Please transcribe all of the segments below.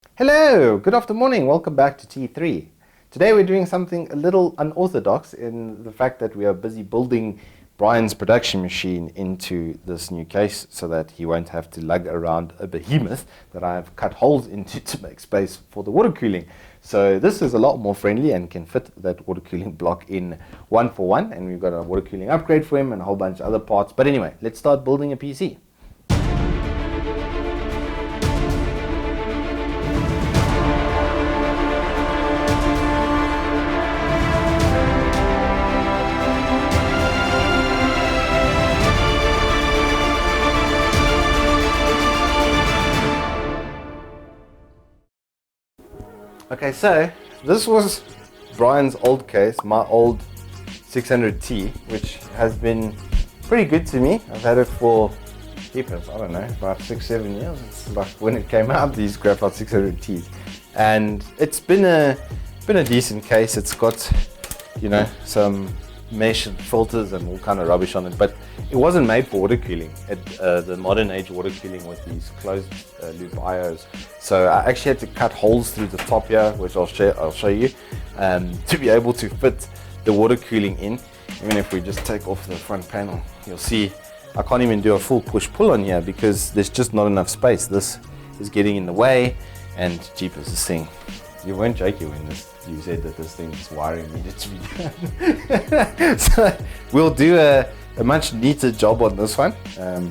Hello, good afternoon, welcome back to T3. Today we're doing something a little unorthodox in the fact that we are busy building Brian's production machine into this new case so that he won't have to lug around a behemoth that I've cut holes into to make space for the water cooling. So this is a lot more friendly and can fit that water cooling block in one for one, and we've got a water cooling upgrade for him and a whole bunch of other parts. But anyway, let's start building a PC. Okay, so this was Brian's old case, my old 600T, which has been pretty good to me. I've had it for, I don't know, about 6-7 years. It's like when it came out, these graphite 600Ts, and it's been a decent case. It's got, you know, some mesh and filters and all kind of rubbish on it, but it wasn't made for water cooling. The modern age water cooling with these closed loop IOs. So I actually had to cut holes through the top here, which I'll show you, to be able to fit the water cooling in. Even if we just take off the front panel, you'll see I can't even do a full push-pull on here because there's just not enough space. This is getting in the way, and jeepers, this thing. You weren't joking when you said that this thing's wiring needed to be done. So we'll do a much neater job on this one.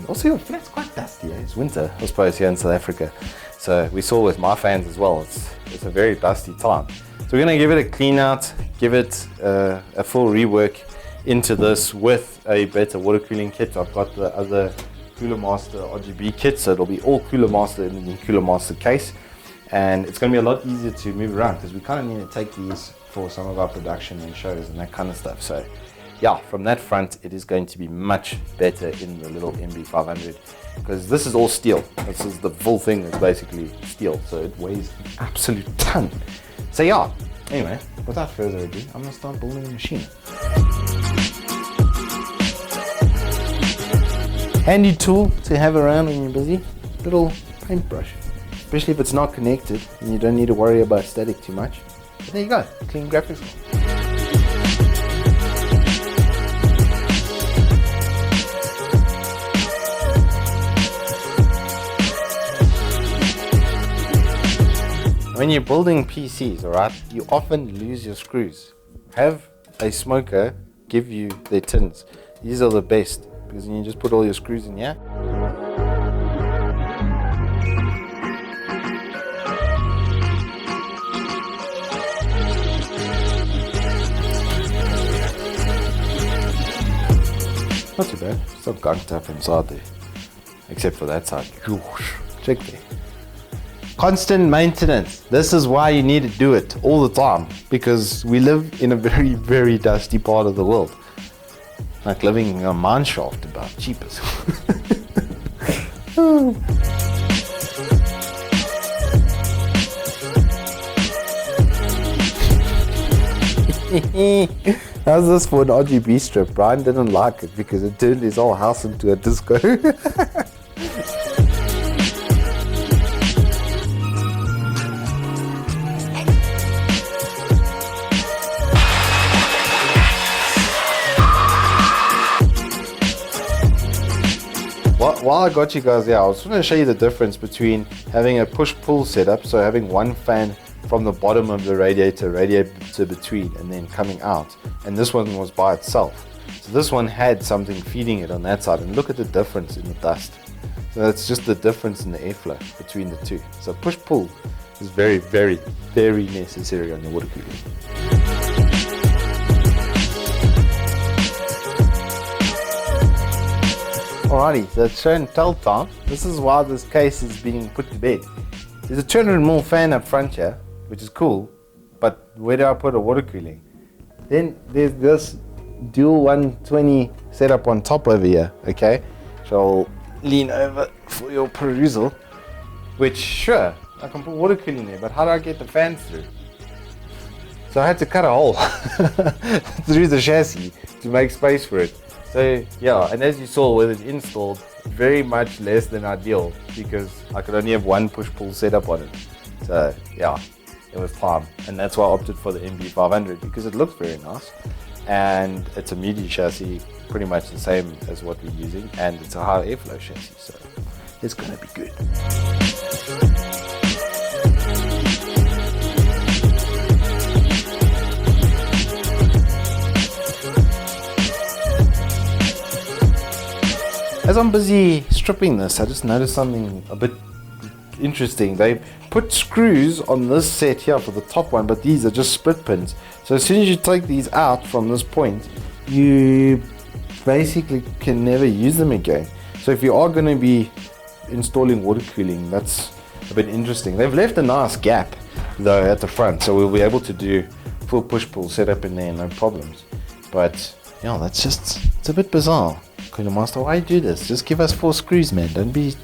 Also, your flat's quite dusty. It's winter, I suppose, here in South Africa. So we saw with my fans as well, it's a very dusty time. So we're going to give it a clean out, give it a full rework into this with a better water cooling kit. I've got the other Coolermaster RGB kit, so it'll be all Coolermaster in the Coolermaster case. And it's going to be a lot easier to move around because we kind of need to take these for some of our production and shows and that kind of stuff. So yeah, from that front, it is going to be much better in the little MB500 because this is all steel. This is the full thing that's basically steel, so it weighs an absolute ton. So yeah, anyway, without further ado, I'm going to start building a machine. Handy tool to have around when you're busy, little paintbrush. Especially if it's not connected and you don't need to worry about static too much. But there you go, clean graphics. When you're building PCs, alright, you often lose your screws. Have a smoker give you their tins. These are the best because then you just put all your screws in here. Not too bad, still gunked up inside there, except for that side. Check there. Constant maintenance. This is why you need to do it all the time, because we live in a very, very dusty part of the world. Like living in a mine shaft about cheapest. How's this for an RGB strip? Brian didn't like it because it turned his whole house into a disco. While I got you guys there, I was going to show you the difference between having a push-pull setup, so having one fan from the bottom of the radiator between and then coming out, and this one was by itself. So this one had something feeding it on that side, and look at the difference in the dust. So that's just the difference in the airflow between the two. So push-pull is very, very, very necessary on the water cooling. Alrighty, so it's show and tell time. This is why this case is being put to bed. There's a 200mm fan up front here, which is cool, but where do I put a water cooling? Then there's this dual 120 setup on top over here, okay? So I'll lean over for your perusal, which sure, I can put water cooling there, but how do I get the fans through? So I had to cut a hole through the chassis to make space for it. So yeah, and as you saw with it installed, very much less than ideal because I could only have one push-pull setup on it. So yeah, it was time, and that's why I opted for the MB500 because it looks very nice, and it's a Midi chassis, pretty much the same as what we're using, and it's a high airflow chassis, so it's gonna be good. As I'm busy stripping this, I just noticed something a bit interesting. They've put screws on this set here for the top one, but these are just split pins. So as soon as you take these out from this point, you basically can never use them again. So if you are going to be installing water cooling, that's a bit interesting. They've left a nice gap though at the front, so we'll be able to do full push-pull setup in there, no problems. But yeah, that's just, it's a bit bizarre. Coolermaster, why do this? Just give us 4 screws, man. Don't be...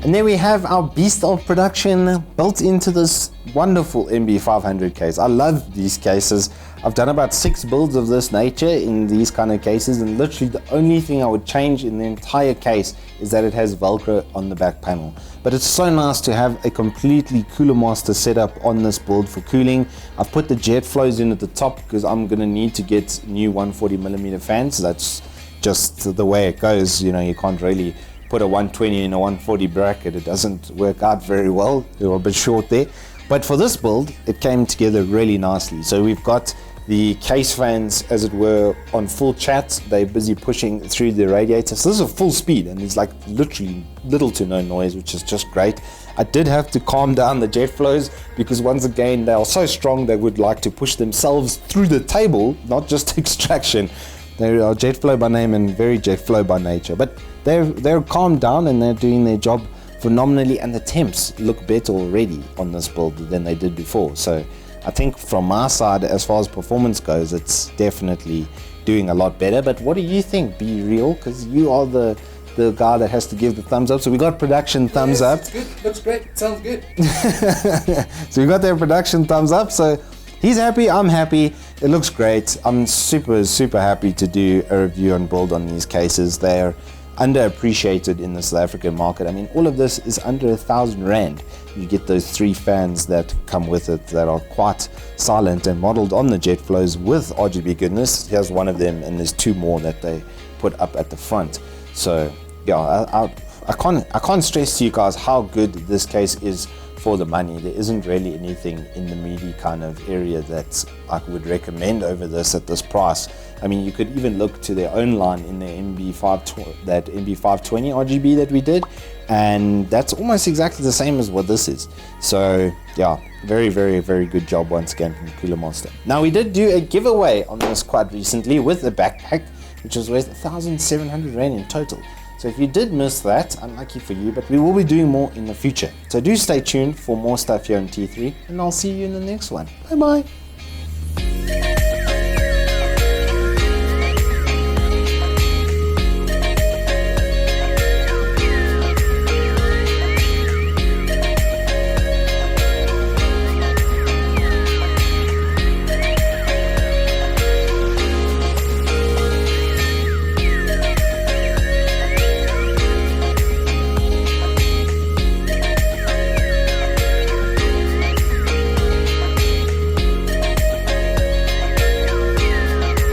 And there we have our beast of production built into this wonderful MB500 case. I love these cases. I've done about 6 builds of this nature in these kind of cases, and literally the only thing I would change in the entire case is that it has Velcro on the back panel. But it's so nice to have a completely Coolermaster setup on this build for cooling. I've put the jet flows in at the top because I'm going to need to get new 140mm fans. That's just the way it goes. You know, you can't really put a 120 in a 140 bracket. It doesn't work out very well. They're a bit short there. But for this build, it came together really nicely. So we've got the case fans, as it were, on full chat. They're busy pushing through the radiator. So this is full speed, and there's like literally little to no noise, which is just great. I did have to calm down the jet flows because once again, they are so strong they would like to push themselves through the table, not just extraction. They are jet flow by name and very jet flow by nature. But they're calmed down and they're doing their job phenomenally, and the temps look better already on this build than they did before. So I think from my side, as far as performance goes, it's definitely doing a lot better. But what do you think, Be Real? Because you are the guy that has to give the thumbs up. So we got production thumbs up. It's good, looks great, sounds good. So we got their production thumbs up. So he's happy, I'm happy. It looks great. I'm super happy to do a review and build on these cases. They're underappreciated in the South African market. I mean, all of this is under 1,000 Rand. You get those 3 fans that come with it that are quite silent and modeled on the jet flows with RGB goodness. Here's one of them, and there's 2 more that they put up at the front. So yeah, I can't stress to you guys how good this case is for the money. There isn't really anything in the Midi kind of area that I would recommend over this at this price. I mean, you could even look to their own line in the that MB520 RGB that we did, and that's almost exactly the same as what this is. So yeah, very good job once again from Coolermaster. Now, we did do a giveaway on this quite recently with a backpack, which was worth 1,700 Rand in total. So if you did miss that, unlucky for you, but we will be doing more in the future. So do stay tuned for more stuff here on T3, and I'll see you in the next one. Bye bye.